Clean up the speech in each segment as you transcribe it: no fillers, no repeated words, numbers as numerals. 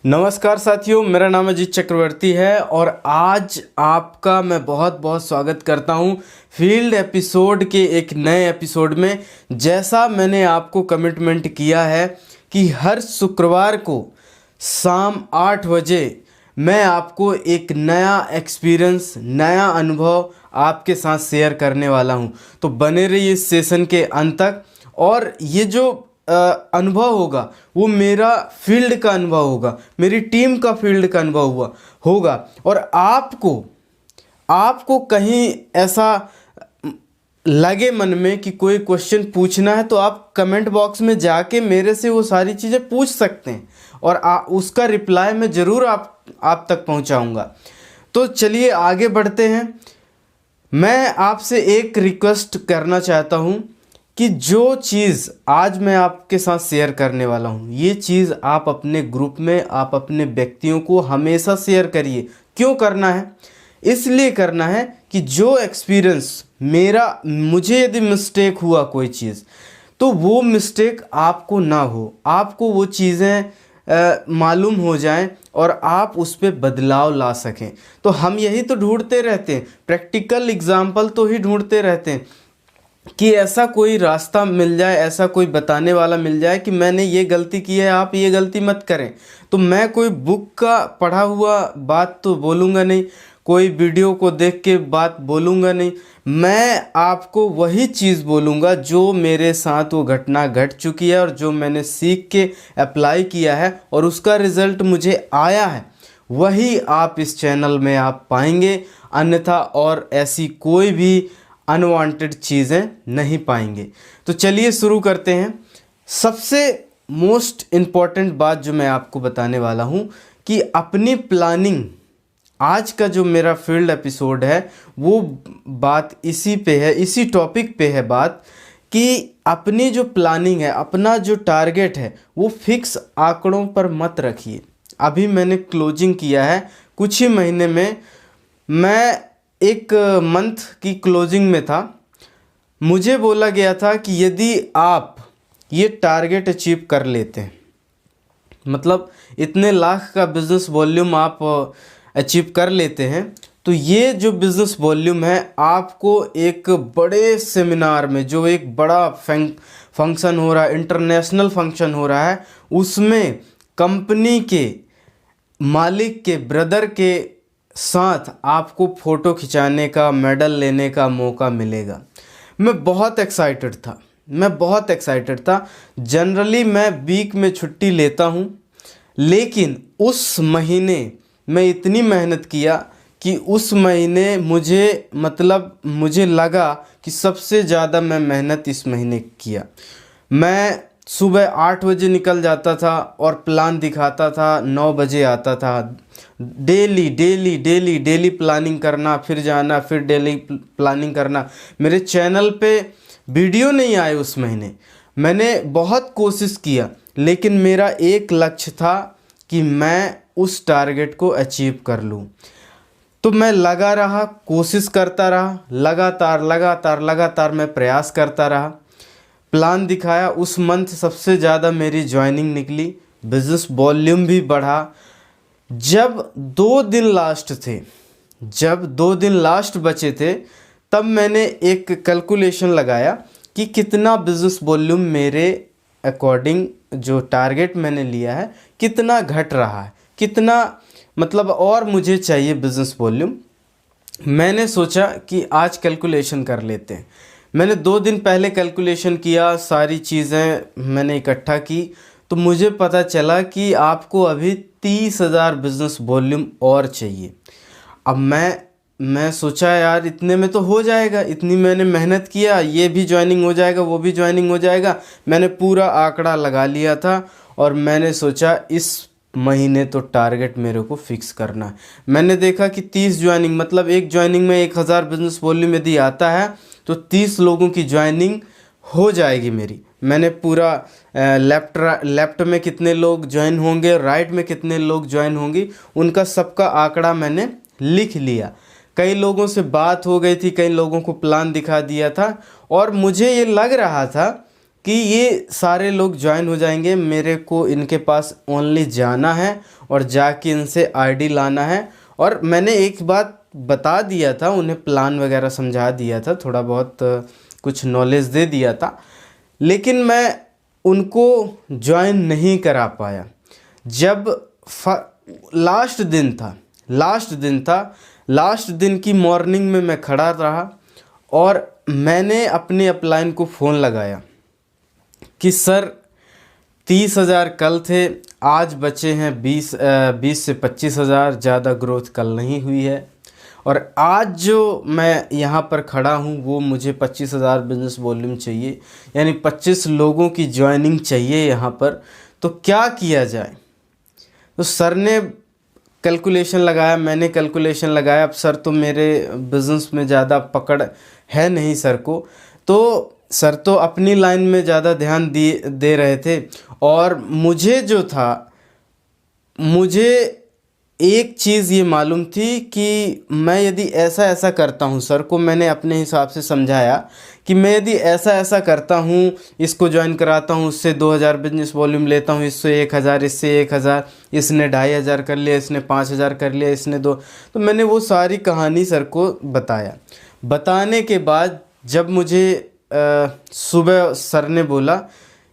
नमस्कार साथियों, मेरा नाम अजीत चक्रवर्ती है और आज आपका मैं बहुत बहुत स्वागत करता हूं फील्ड एपिसोड के एक नए एपिसोड में। जैसा मैंने आपको कमिटमेंट किया है कि हर शुक्रवार को शाम 8 बजे मैं आपको एक नया एक्सपीरियंस, नया अनुभव आपके साथ शेयर करने वाला हूं। तो बने रहिए इस सेशन के अंत तक। और ये जो अनुभव होगा वो मेरा फील्ड का अनुभव होगा, मेरी टीम का फील्ड का अनुभव होगा। और आपको कहीं ऐसा लगे मन में कि कोई क्वेश्चन पूछना है तो आप कमेंट बॉक्स में जाके मेरे से वो सारी चीज़ें पूछ सकते हैं और उसका रिप्लाई मैं ज़रूर आप तक पहुंचाऊंगा। तो चलिए आगे बढ़ते हैं। मैं आपसे एक रिक्वेस्ट करना चाहता हूं कि जो चीज़ आज मैं आपके साथ शेयर करने वाला हूँ, ये चीज़ आप अपने ग्रुप में, आप अपने व्यक्तियों को हमेशा शेयर करिए। क्यों करना है? इसलिए करना है कि जो एक्सपीरियंस मुझे यदि मिस्टेक हुआ कोई चीज़, तो वो मिस्टेक आपको ना हो, आपको वो चीज़ें मालूम हो जाएं और आप उस पर बदलाव ला सकें। तो हम यही तो ढूंढते रहते हैं, प्रैक्टिकल एग्जाम्पल तो ही ढूंढते रहते हैं कि ऐसा कोई रास्ता मिल जाए, ऐसा कोई बताने वाला मिल जाए कि मैंने ये गलती की है, आप ये गलती मत करें। तो मैं कोई बुक का पढ़ा हुआ बात तो बोलूँगा नहीं, कोई वीडियो को देख के बात बोलूँगा नहीं। मैं आपको वही चीज़ बोलूँगा जो मेरे साथ वो घटना घट चुकी है और जो मैंने सीख के अप्लाई किया है और उसका रिज़ल्ट मुझे आया है, वही आप इस चैनल में आप पाएंगे। अन्यथा और ऐसी कोई भी अनवांटेड चीज़ें नहीं पाएंगे। तो चलिए शुरू करते हैं। सबसे मोस्ट इम्पॉर्टेंट बात जो मैं आपको बताने वाला हूँ कि अपनी प्लानिंग, आज का जो मेरा फील्ड एपिसोड है वो बात इसी पे है, इसी टॉपिक पे है बात कि अपनी जो प्लानिंग है, अपना जो टारगेट है वो फिक्स आंकड़ों पर मत रखिए। अभी मैंने क्लोजिंग किया है, कुछ ही महीने में मैं एक मंथ की क्लोजिंग में था। मुझे बोला गया था कि यदि आप ये टारगेट अचीव कर लेते हैं, मतलब इतने लाख का बिज़नेस वॉल्यूम आप अचीव कर लेते हैं, तो ये जो बिज़नेस वॉल्यूम है आपको एक बड़े सेमिनार में, जो एक बड़ा फंक्शन हो रहा है, इंटरनेशनल फंक्शन हो रहा है, उसमें कंपनी के मालिक के ब्रदर के साथ आपको फ़ोटो खिंचाने का, मेडल लेने का मौका मिलेगा। मैं बहुत एक्साइटेड था। जनरली मैं वीक में छुट्टी लेता हूँ, लेकिन उस महीने मैं इतनी मेहनत किया कि उस महीने मुझे लगा कि सबसे ज़्यादा मैं मेहनत इस महीने किया। मैं सुबह 8 बजे निकल जाता था और प्लान दिखाता था, 9 बजे आता था। डेली प्लानिंग करना, फिर जाना, फिर डेली प्लानिंग करना। मेरे चैनल पे वीडियो नहीं आए उस महीने। मैंने बहुत कोशिश किया, लेकिन मेरा एक लक्ष्य था कि मैं उस टारगेट को अचीव कर लूँ। तो मैं लगा रहा, कोशिश करता रहा, लगातार मैं प्रयास करता रहा। प्लान दिखाया, उस मंथ सबसे ज़्यादा मेरी ज्वाइनिंग निकली, बिज़नेस वॉल्यूम भी बढ़ा। जब 2 दिन लास्ट बचे थे, तब मैंने एक कैलकुलेशन लगाया कि कितना बिज़नेस वॉल्यूम मेरे अकॉर्डिंग, जो टारगेट मैंने लिया है, कितना घट रहा है, कितना और मुझे चाहिए बिज़नेस वॉल्यूम। मैंने सोचा कि आज कैलकुलेशन कर लेते हैं। मैंने 2 दिन पहले कैलकुलेशन किया, सारी चीज़ें मैंने इकट्ठा की, तो मुझे पता चला कि आपको अभी 30,000 बिज़नेस वॉल्यूम और चाहिए। अब मैं सोचा यार इतने में तो हो जाएगा, इतनी मैंने मेहनत किया, ये भी ज्वाइनिंग हो जाएगा, वो भी ज्वाइनिंग हो जाएगा। मैंने पूरा आंकड़ा लगा लिया था और मैंने सोचा इस महीने तो टारगेट मेरे को फिक्स करना है। मैंने देखा कि 30 ज्वाइनिंग, एक ज्वाइनिंग में 1,000 बिज़नेस वॉल्यूम यदि आता है तो 30 लोगों की ज्वाइनिंग हो जाएगी मेरी। मैंने पूरा लेफ्ट में कितने लोग ज्वाइन होंगे, राइट में कितने लोग ज्वाइन होंगे, उनका सबका आंकड़ा मैंने लिख लिया। कई लोगों से बात हो गई थी, कई लोगों को प्लान दिखा दिया था और मुझे ये लग रहा था कि ये सारे लोग ज्वाइन हो जाएंगे, मेरे को इनके पास ओनली जाना है और जाके इनसे आईडी लाना है। और मैंने एक बात बता दिया था उन्हें, प्लान वगैरह समझा दिया था, थोड़ा बहुत कुछ नॉलेज दे दिया था, लेकिन मैं उनको ज्वाइन नहीं करा पाया। जब लास्ट दिन की मॉर्निंग में मैं खड़ा रहा और मैंने अपने अपलाइन को फ़ोन लगाया कि सर 30,000 कल थे, आज बचे हैं 20 से 25,000, ज़्यादा ग्रोथ कल नहीं हुई है, और आज जो मैं यहाँ पर खड़ा हूँ वो मुझे 25,000 बिजनेस वॉल्यूम चाहिए, यानी 25 लोगों की ज्वाइनिंग चाहिए यहाँ पर, तो क्या किया जाए। तो सर ने कैलकुलेशन लगाया, मैंने कैलकुलेशन लगाया। अब सर तो मेरे बिज़नेस में ज़्यादा पकड़ है नहीं सर को, तो सर तो अपनी लाइन में ज़्यादा ध्यान दे रहे थे, और मुझे जो था, मुझे एक चीज़ ये मालूम थी कि मैं यदि ऐसा ऐसा करता हूँ, सर को मैंने अपने हिसाब से समझाया कि मैं यदि ऐसा ऐसा करता हूँ, इसको ज्वाइन कराता हूँ, उससे 2,000 बिजनेस वॉल्यूम लेता हूँ, इससे 1,000, इससे 1,000, इसने 2,500 कर लिया, इसने 5,000 कर लिया, इसने 2, तो मैंने वो सारी कहानी सर को बताया। बताने के बाद जब मुझे सुबह सर ने बोला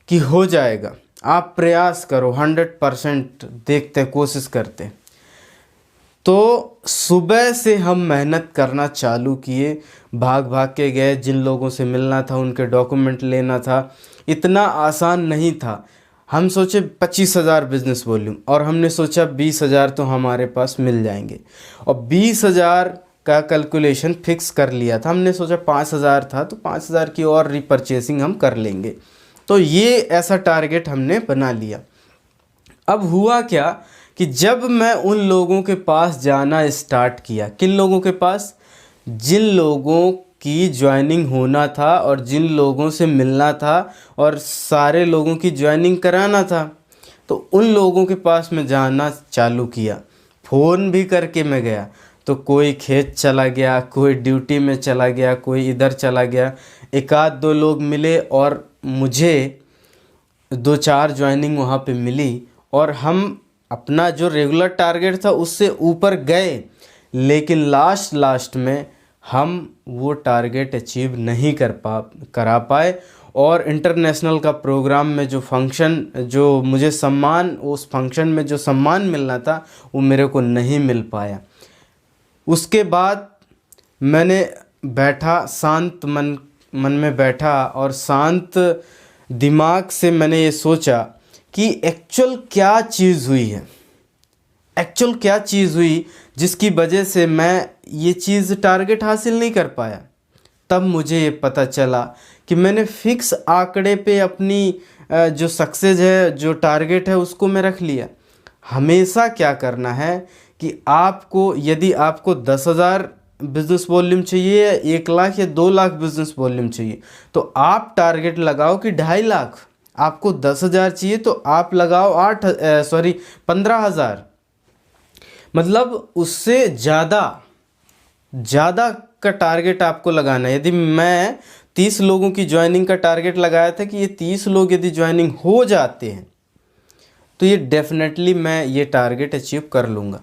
कि हो जाएगा, आप प्रयास करो, 100% देखते, कोशिश करते। तो सुबह से हम मेहनत करना चालू किए, भाग भाग के गए, जिन लोगों से मिलना था उनके डॉक्यूमेंट लेना था। इतना आसान नहीं था। हम सोचे 25,000 बिजनेस वॉल्यूम, और हमने सोचा 20,000 तो हमारे पास मिल जाएंगे, और 20,000 का कैलकुलेशन फिक्स कर लिया था। हमने सोचा 5,000 था तो 5,000 की और रीपरचेसिंग हम कर लेंगे, तो ये ऐसा टारगेट हमने बना लिया। अब हुआ क्या कि जब मैं उन लोगों के पास जाना स्टार्ट किया, किन लोगों के पास, जिन लोगों की ज्वाइनिंग होना था और जिन लोगों से मिलना था और सारे लोगों की ज्वाइनिंग कराना था, तो उन लोगों के पास मैं जाना चालू किया। फ़ोन भी करके मैं गया, तो कोई खेत चला गया, कोई ड्यूटी में चला गया, कोई इधर चला गया। एक आध दो लोग मिले और मुझे 2-4 ज्वाइनिंग वहाँ पे मिली, और हम अपना जो रेगुलर टारगेट था उससे ऊपर गए, लेकिन लास्ट में हम वो टारगेट अचीव नहीं करा पाए। और इंटरनेशनल का प्रोग्राम में जो फंक्शन, जो मुझे सम्मान, उस फंक्शन में जो सम्मान मिलना था वो मेरे को नहीं मिल पाया। उसके बाद मैंने बैठा, शांत मन में बैठा, और शांत दिमाग से मैंने ये सोचा कि एक्चुअल क्या चीज़ हुई जिसकी वजह से मैं ये चीज़ टारगेट हासिल नहीं कर पाया। तब मुझे ये पता चला कि मैंने फिक्स आंकड़े पे अपनी जो सक्सेस है, जो टारगेट है, उसको मैं रख लिया। हमेशा क्या करना है कि आपको, यदि आपको 10,000 बिजनेस वॉल्यूम चाहिए या 1 लाख या 2 लाख बिजनेस वॉल्यूम चाहिए, तो आप टारगेट लगाओ कि 2.5 लाख। आपको 10,000 चाहिए तो आप लगाओ 15,000, मतलब उससे ज़्यादा का टारगेट आपको लगाना है। यदि मैं 30 लोगों की ज्वाइनिंग का टारगेट लगाया था कि ये 30 लोग यदि ज्वाइनिंग हो जाते हैं तो ये डेफिनेटली मैं ये टारगेट अचीव कर लूँगा।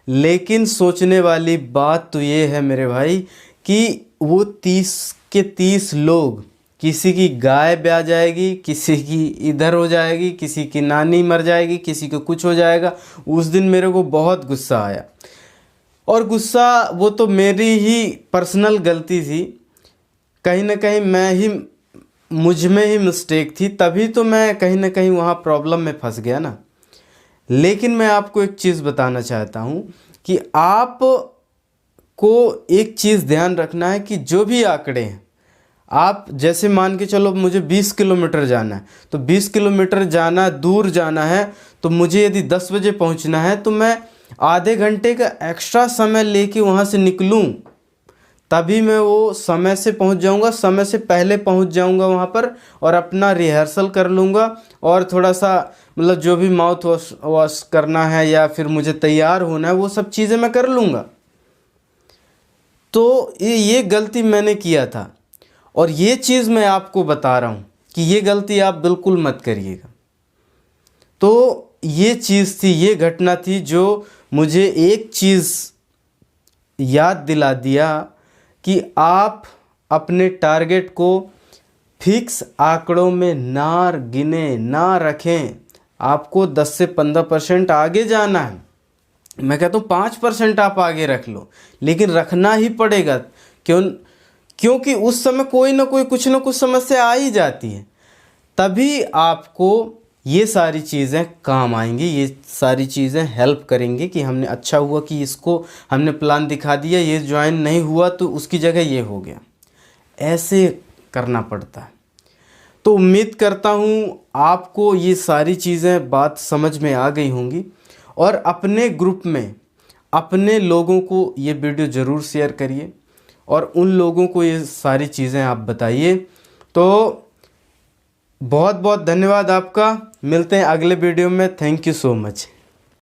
लेकिन सोचने वाली बात तो ये है मेरे भाई कि वो 30 के 30 लोग, किसी की गाय ब्याह जाएगी, किसी की इधर हो जाएगी, किसी की नानी मर जाएगी, किसी को कुछ हो जाएगा। उस दिन मेरे को बहुत गुस्सा आया, और गुस्सा वो तो मेरी ही पर्सनल गलती थी, कहीं ना कहीं मुझ में ही मिस्टेक थी, तभी तो मैं कहीं ना कहीं वहाँ प्रॉब्लम में फंस गया ना। लेकिन मैं आपको एक चीज़ बताना चाहता हूँ कि आप को एक चीज़ ध्यान रखना है कि जो भी आंकड़े हैं, आप जैसे मान के चलो मुझे 20 किलोमीटर जाना है, तो 20 किलोमीटर जाना, दूर जाना है, तो मुझे यदि 10 बजे पहुंचना है तो मैं आधे घंटे का एक्स्ट्रा समय लेके वहां से निकलूं, तभी मैं वो समय से पहुंच जाऊंगा, समय से पहले पहुंच जाऊंगा वहां पर, और अपना रिहर्सल कर लूँगा, और थोड़ा सा मतलब जो भी माउथ वॉश करना है या फिर मुझे तैयार होना है, वो सब चीज़ें मैं कर लूँगा। तो ये गलती मैंने किया था, और ये चीज़ मैं आपको बता रहा हूँ कि ये गलती आप बिल्कुल मत करिएगा। तो ये चीज़ थी, ये घटना थी जो मुझे एक चीज़ याद दिला दिया कि आप अपने टारगेट को फिक्स आंकड़ों में ना गिने, ना रखें। आपको 10 से 15% आगे जाना है। मैं कहता हूँ 5% आप आगे रख लो, लेकिन रखना ही पड़ेगा। क्योंकि उस समय कोई ना कोई कुछ ना कुछ समस्या आ ही जाती है। तभी आपको ये सारी चीज़ें काम आएंगी, ये सारी चीज़ें हेल्प करेंगी कि हमने अच्छा हुआ कि इसको हमने प्लान दिखा दिया, ये ज्वाइन नहीं हुआ तो उसकी जगह ये हो गया। ऐसे करना पड़ता है। तो उम्मीद करता हूँ आपको ये सारी चीज़ें बात समझ में आ गई होंगी, और अपने ग्रुप में अपने लोगों को ये वीडियो ज़रूर शेयर करिए और उन लोगों को ये सारी चीज़ें आप बताइए। तो बहुत बहुत धन्यवाद आपका। मिलते हैं अगले वीडियो में। Thank you so much.